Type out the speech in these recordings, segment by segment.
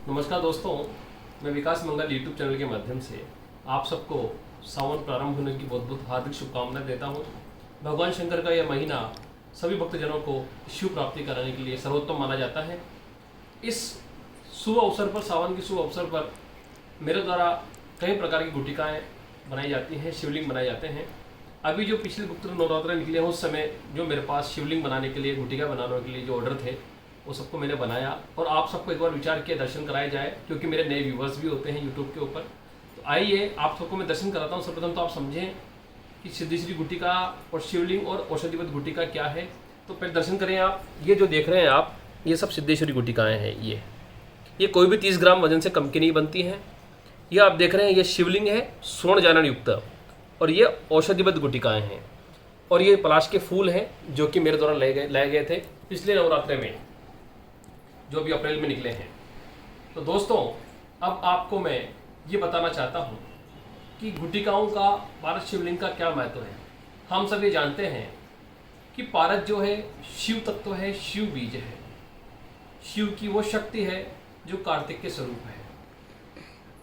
नमस्कार दोस्तों, मैं विकास मंगल यूट्यूब चैनल के माध्यम से आप सबको सावन प्रारंभ होने की बहुत बहुत हार्दिक शुभकामनाएं देता हूं। भगवान शंकर का यह महीना सभी भक्तजनों को शिव प्राप्ति कराने के लिए सर्वोत्तम माना जाता है। इस शुभ अवसर पर, सावन के शुभ अवसर पर मेरे द्वारा कई प्रकार की गुटिकाएँ बनाई जाती हैं, शिवलिंग बनाए जाते हैं। अभी जो पिछले गुप्त नवरात्र निकले हैं उस समय जो मेरे पास शिवलिंग बनाने के लिए, गुटिका बनाने के लिए जो ऑर्डर थे वो सबको मैंने बनाया और आप सबको एक बार विचार किया दर्शन कराए जाए, क्योंकि मेरे नए व्यूवर्स भी होते हैं यूट्यूब के ऊपर। तो आइए आप सबको मैं दर्शन कराता हूँ। सर्वप्रथम तो आप समझें कि सिद्धेश्वरी गुटिका और शिवलिंग और औषधिवत गुटिका क्या है। तो पहले दर्शन करें आप। ये जो देख रहे हैं आप, ये सब सिद्धेश्वरी गुटिकाएँ हैं। ये कोई भी 30 ग्राम वजन से कम की नहीं बनती हैं। ये आप देख रहे हैं, ये शिवलिंग है स्वर्ण जानन युक्त, और ये औषधिबद्ध गुटिकाएँ हैं। और ये पलाश के फूल हैं जो कि मेरे द्वारा लाए गए थे पिछले नवरात्रे में, जो भी अप्रैल में निकले हैं। तो दोस्तों, अब आपको मैं ये बताना चाहता हूँ कि गुटिकाओं का, पारद शिवलिंग का क्या महत्व है। हम सब ये जानते हैं कि पारद जो है शिव तत्व है, शिव बीज है, शिव की वो शक्ति है जो कार्तिक के स्वरूप है।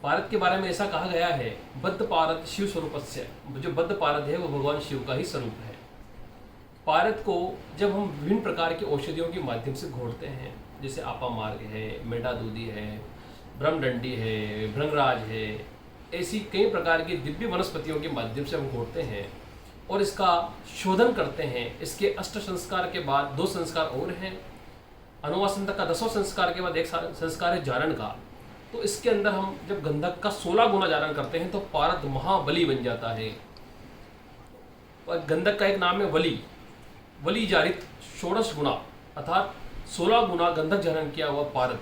पारद के बारे में ऐसा कहा गया है, बद्ध पारद शिव स्वरूपस्य, जो बद्ध पारद है वो भगवान शिव का ही स्वरूप है। पारद को जब हम विभिन्न प्रकार की औषधियों के माध्यम से घोटते हैं, जैसे आपा मार्ग है, मेंढा दूधी है, ब्रह्मडंडी है, भृंगराज है, ऐसी कई प्रकार की दिव्य वनस्पतियों के माध्यम से हम घोटते हैं और इसका शोधन करते हैं। इसके 8 संस्कार के बाद 2 संस्कार और हैं। अनुवासन तक का 10वां संस्कार के बाद एक संस्कार है जारण का। तो इसके अंदर हम जब गंधक का 16 गुना जारण करते हैं तो पारद महाबली बन जाता है। और गंधक का एक नाम है वली जारित 16 गुना, अर्थात 16 गुना गंधक जारण किया हुआ पारद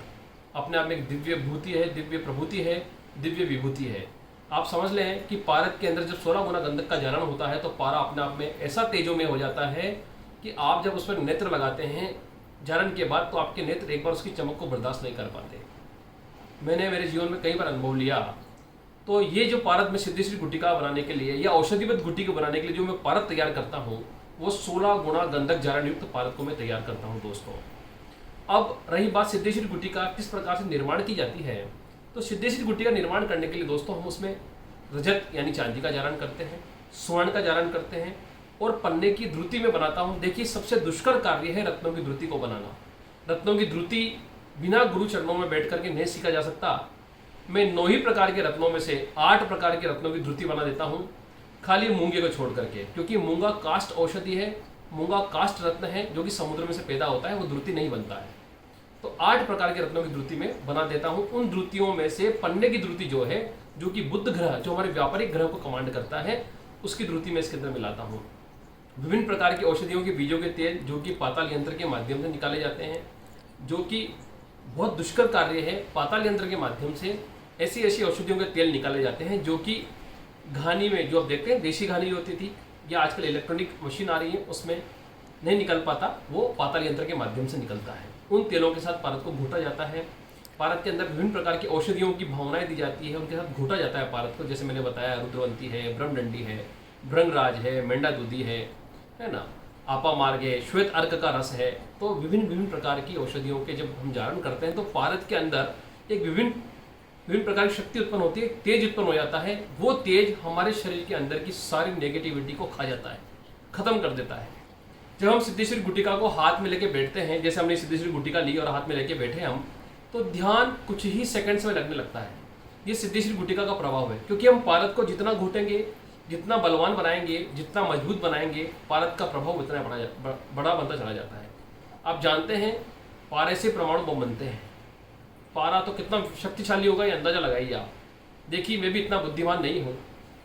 अपने आप में एक दिव्य भूति है, दिव्य प्रभूति है, दिव्य विभूति है। आप समझ लें कि पारद के अंदर जब 16 गुना गंधक का जारण होता है तो पारा अपने आप में ऐसा तेजोमय हो जाता है कि आप जब उस पर नेत्र लगाते हैं जारण के बाद, तो आपके नेत्र एक बार उसकी चमक को बर्दाश्त नहीं कर पाते। मैंने मेरे जीवन में कई बार अनुभव लिया। तो ये जो पारद में सिद्धेश्वरी गुटिका बनाने के लिए या औषधिबद्ध गुटिका बनाने के लिए जो मैं पारद तैयार करता हूँ, वो 16 गुना गंधक जारण युक्त पारद को मैं तैयार करता हूँ दोस्तों। अब रही बात सिद्धेश्वरी गुटिका किस प्रकार से निर्माण की जाती है, तो सिद्धेश्वरी गुटिका निर्माण करने के लिए दोस्तों हम उसमें रजत यानी चांदी का जारण करते हैं, स्वर्ण का जारण करते हैं और पन्ने की धृति में बनाता हूँ। देखिए, सबसे दुष्कर कार्य है रत्नों की धृति को बनाना। रत्नों की धृति बिना गुरु चरणों में बैठ करके नहीं सीखा जा सकता। मैं 9 ही प्रकार के रत्नों में से 8 प्रकार के रत्नों की धृति बना देता हूँ, खाली मूंगे को छोड़ करके, क्योंकि मूंगा काष्ठ औषधि है, मूंगा काष्ठ रत्न है जो कि समुद्र में से पैदा होता है, वो धृति नहीं बनता है। तो 8 प्रकार के रत्नों की धृति में बना देता हूँ। उन धृतियों में से पन्ने की धृति जो है, जो कि बुध ग्रह, जो हमारे व्यापारिक ग्रह को कमांड करता है, उसकी धृति में इसके अंदर मिलाता हूँ। विभिन्न प्रकार की औषधियों के बीजों के तेल जो कि पाताल यंत्र के माध्यम से निकाले जाते हैं, जो कि बहुत दुष्कर कार्य है। पाताल यंत्र के माध्यम से ऐसी ऐसी औषधियों के तेल निकाले जाते हैं जो कि घानी में, जो आप देखते हैं देशी घानी होती थी, या आजकल इलेक्ट्रॉनिक मशीन आ रही है, उसमें नहीं निकल पाता, वो पाताल यंत्र के माध्यम से निकलता है। उन तेलों के साथ पारद को घोटा जाता है। पारद के अंदर विभिन्न प्रकार की औषधियों की भावनाएं दी जाती है, उनके साथ घोटा जाता है पारद को। जैसे मैंने बताया, रुद्रवंती है, ब्रह्मडंडी है, भृंगराज है, मेंढा दूधी है ना, आपा मार्ग है, श्वेत अर्क का रस है। तो विभिन्न प्रकार की औषधियों के जब हम जारण करते हैं तो पारद के अंदर एक विभिन्न प्रकार की शक्ति उत्पन्न होती है, तेज उत्पन्न हो जाता है। वो तेज हमारे शरीर के अंदर की सारी नेगेटिविटी को खा जाता है, खत्म कर देता है। जब हम सिद्धेश्वरी गुटिका को हाथ में लेके बैठते हैं, जैसे हमने सिद्धेश्वरी गुटिका ली और हाथ में लेके बैठे हम, तो ध्यान कुछ ही सेकंड्स में लगने लगता है। ये सिद्धेश्वरी गुटिका का प्रभाव है, क्योंकि हम पारद को जितना घोटेंगे, जितना बलवान बनाएंगे, जितना मजबूत बनाएंगे, पारद का प्रभाव उतना बड़ा बनता चला जाता है। आप जानते हैं पारे से परमाणु बम बनते हैं। पारा तो कितना शक्तिशाली होगा, ये अंदाजा लगाइए आप। देखिए, मैं भी इतना बुद्धिमान नहीं हूँ,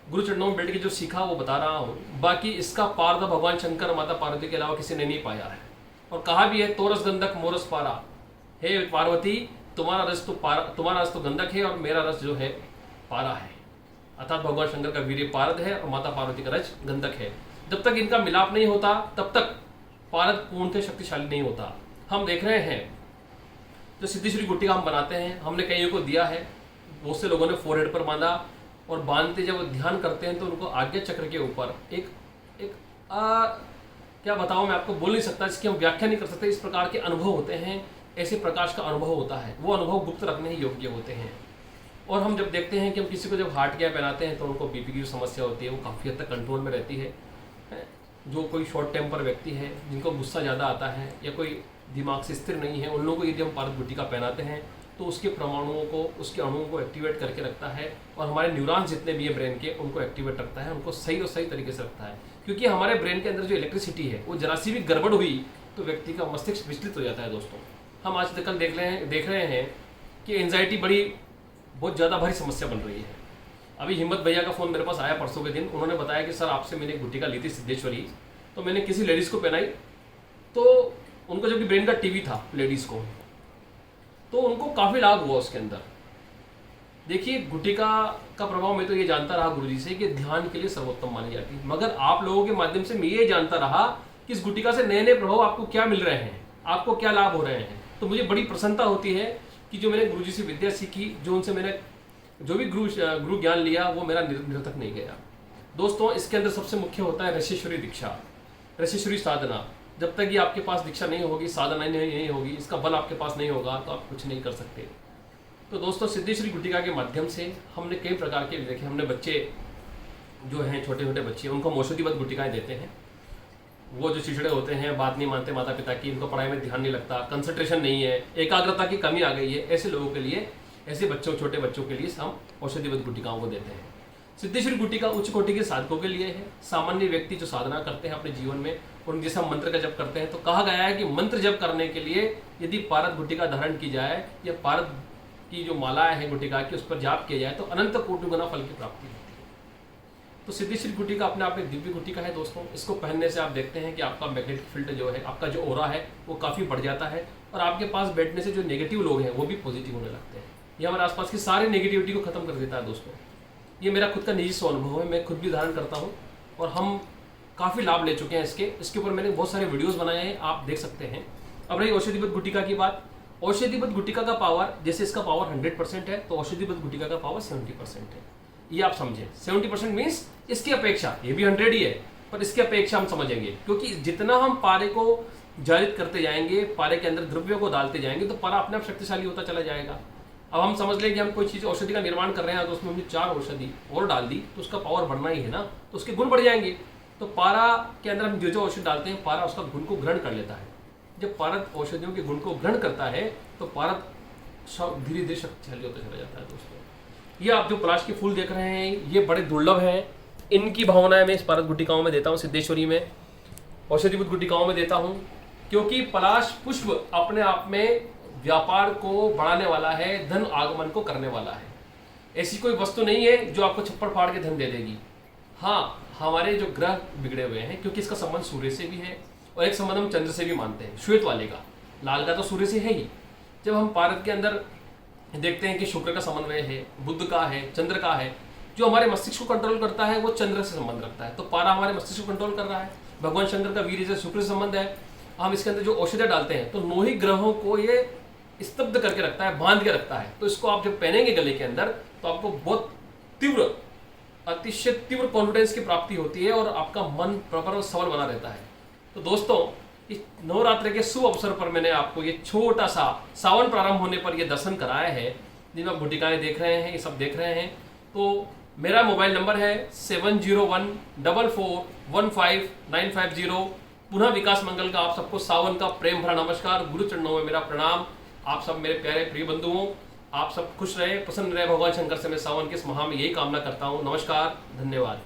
गुरु चरणों में बैठ के जो सीखा वो बता रहा हूँ। बाकी इसका पार तो भगवान शंकर, माता पार्वती के अलावा किसी ने नहीं पाया है। और कहा भी है, तोरस गंधक मोरस पारा, हे पार्वती तुम्हारा रस तो गंधक है और मेरा रस जो है पारा है। अर्थात भगवान शंकर का वीर्य पारद है और माता पार्वती का रस गंधक है। जब तक इनका मिलाप नहीं होता तब तक पारद पूर्णतः शक्तिशाली नहीं होता। हम देख रहे हैं जो सिद्धेश्वरी गुटिका हम बनाते हैं, हमने कईयों को दिया है, बहुत से लोगों ने फोरहेड पर बांधा, और बांधते जब ध्यान करते हैं तो उनको आज्ञा चक्र के ऊपर एक क्या बताऊं, मैं आपको बोल नहीं सकता, इसकी हम व्याख्या नहीं कर सकते। इस प्रकार के अनुभव होते हैं ऐसे प्रकाश का अनुभव होता है, वो अनुभव गुप्त रखने ही योग्य होते हैं। और हम जब देखते हैं कि हम किसी को जब हार्ट केयर पहनाते हैं तो उनको बीपी की जो समस्या होती है वो काफ़ी हद तक कंट्रोल में रहती है। जो कोई शॉर्ट टेम्पर व्यक्ति है, जिनको गुस्सा ज़्यादा आता है या कोई दिमाग से स्थिर नहीं है, उन लोगों को यदि हम पारद गुटिका पहनाते हैं तो उसके परमाणुओं को, उसके अणुओं को एक्टिवेट करके रखता है और हमारे न्यूरॉन्स जितने भी है ब्रेन के, उनको एक्टिवेट रखता है, उनको सही और सही तरीके से रखता है। क्योंकि हमारे ब्रेन के अंदर जो इलेक्ट्रिसिटी है वो जरा सी भी गड़बड़ हुई तो व्यक्ति का मस्तिष्क विचलित हो जाता है। दोस्तों, हम आज कल देख रहे हैं कि एंजाइटी बहुत ज़्यादा भारी समस्या बन रही है। अभी हिम्मत भैया का फ़ोन मेरे पास आया परसों के दिन, उन्होंने बताया कि सर आपसे मैंने गुटिका ली थी सिद्धेश्वरी, तो मैंने किसी लेडीज़ को पहनाई तो उनको जब भी ब्रेन का टीवी था लेडीज़ को, तो उनको काफ़ी लाभ हुआ उसके अंदर। देखिए, गुटिका का प्रभाव मैं तो ये जानता रहा गुरुजी से कि ध्यान के लिए सर्वोत्तम मानी जाती है, मगर आप लोगों के माध्यम से मैं ये जानता रहा कि इस गुटिका से नए नए प्रभाव आपको क्या मिल रहे हैं, आपको क्या लाभ हो रहे हैं। तो मुझे बड़ी प्रसन्नता होती है कि जो मैंने गुरुजी से विद्या सीखी, जो उनसे मैंने जो भी गुरु ज्ञान लिया, वो मेरा निरर्थक नहीं गया। दोस्तों, इसके अंदर सबसे मुख्य होता है ऋषिश्वरी दीक्षा, ऋषिश्वरी साधना। जब तक ये आपके पास दीक्षा नहीं होगी, साधना नहीं होगी, इसका बल आपके पास नहीं होगा तो आप कुछ नहीं कर सकते। तो दोस्तों, सिद्धेश्वरी गुटिका के माध्यम से हमने कई प्रकार के देखे। हमने बच्चे जो हैं, छोटे छोटे बच्चे, उनको हम औषधिबद्ध गुटिकाएँ देते हैं। वो जो चिड़चिड़े होते हैं, बात नहीं मानते माता पिता की, उनको पढ़ाई में ध्यान नहीं लगता, कंसंट्रेशन नहीं है, एकाग्रता की कमी आ गई है, ऐसे लोगों के लिए, ऐसे बच्चों, छोटे बच्चों के लिए हम औषधिबद्ध गुटिकाओं को देते हैं। सिद्धेश्वरी गुटिका उच्च कोटि के साधकों के लिए है। सामान्य व्यक्ति जो साधना करते हैं अपने जीवन में, उन जैसा मंत्र का जप करते हैं, तो कहा गया है कि मंत्र जप करने के लिए यदि पारद गुटिका धारण की जाए या पारद की जो मालाएं हैं गुटिका की, उस पर जाप किया जाए तो अनंत कोटि गुना फल की प्राप्ति होती है। तो सिद्धेश्वरी गुटिका अपने आप में दिव्य गुटिका है। दोस्तों, इसको पहनने से आप देखते हैं कि आपका मैग्नेटिक फील्ड जो है, आपका जो ओरा है, वो काफ़ी बढ़ जाता है और आपके पास बैठने से जो नेगेटिव लोग हैं वो भी पॉजिटिव होने लगते हैं। ये हमारे आसपास की सारी नेगेटिविटी को खत्म कर देता है। दोस्तों, ये मेरा खुद का निजी अनुभव है, मैं खुद भी धारण करता हूँ और हम काफ़ी लाभ ले चुके हैं इसके ऊपर मैंने बहुत सारे वीडियोस बनाए हैं, आप देख सकते हैं। अब रही औषधिबद्ध गुटिका की बात। औषधिबद्ध गुटिका का पावर, जैसे इसका पावर 100% है, तो औषधिबद्ध गुटिका का पावर 70% है। ये आप समझें, 70% मीन्स इसकी अपेक्षा, ये भी 100 ही है, पर इसकी अपेक्षा हम समझेंगे, क्योंकि जितना हम पारे को जारित करते जाएंगे, पारे के अंदर द्रव्यों को डालते जाएंगे, तो पारा अपने आप शक्तिशाली होता चला जाएगा। अब हम समझ लें कि हम कोई चीज़ औषधि का निर्माण कर रहे हैं, तो उसमें हमने 4 औषधि और डाल दी, तो उसका पावर बढ़ना ही है ना, तो उसके गुण बढ़ जाएंगे। तो पारा के अंदर हम जो औषधि डालते हैं, पारा उसका गुण को ग्रहण कर लेता है। जब पारद औषधियों के गुण को ग्रहण करता है तो पारद धीरे धीरे शक्तिशाली होता चला जाता है। दोस्तों, ये आप जो पलाश के फूल देख रहे हैं, ये बड़े दुर्लभ हैं। इनकी भावनाएं मैं इस पारद गुटिकाओं में देता हूँ, सिद्धेश्वरी में, औषधिबद्ध गुटिकाओं में देता हूँ, क्योंकि पलाश पुष्प अपने आप में व्यापार को बढ़ाने वाला है, धन आगमन को करने वाला है। ऐसी कोई वस्तु नहीं है जो आपको छप्पड़ फाड़ के धन दे देगी। हाँ, हमारे जो ग्रह बिगड़े हुए हैं, क्योंकि इसका संबंध सूर्य से भी है और एक संबंध हम चंद्र से भी मानते हैं, श्वेत वाले का, लाल का तो सूर्य से है ही। जब हम पारद के अंदर देखते हैं कि शुक्र का समन्वय है, बुध का है, चंद्र का है, जो हमारे मस्तिष्क को कंट्रोल करता है वो चंद्र से संबंध रखता है, तो पारा हमारे मस्तिष्क को कंट्रोल कर रहा है। भगवान शंकर का वीर्य से शुक्र से संबंध है। हम इसके अंदर जो औषधियाँ डालते हैं तो 9 ही ग्रहों को ये स्तब्ध करके रखता है, बांध के रखता है। तो इसको आप जब पहनेंगे गले के अंदर तो आपको बहुत तीव्र, अतिशय तीव्र कॉन्फिडेंस की प्राप्ति होती है और आपका मन प्रॉपर और सबल बना रहता है। तो दोस्तों, इस नवरात्र के शुभ अवसर पर मैंने आपको ये छोटा सा सावन प्रारंभ होने पर ये दर्शन कराया है, जिनमें आप गुटिकाएं देख रहे हैं, ये सब देख रहे हैं। तो मेरा मोबाइल नंबर है 7014415950। पुनः विकास मंगल का आप सबको सावन का प्रेम भरा नमस्कार, गुरु चरणों में मेरा प्रणाम। आप सब मेरे प्यारे प्रिय बंधुओं, आप सब खुश रहे, प्रसन्न रहे, भगवान शंकर से मैं सावन के इस माह में यही कामना करता हूँ। नमस्कार, धन्यवाद।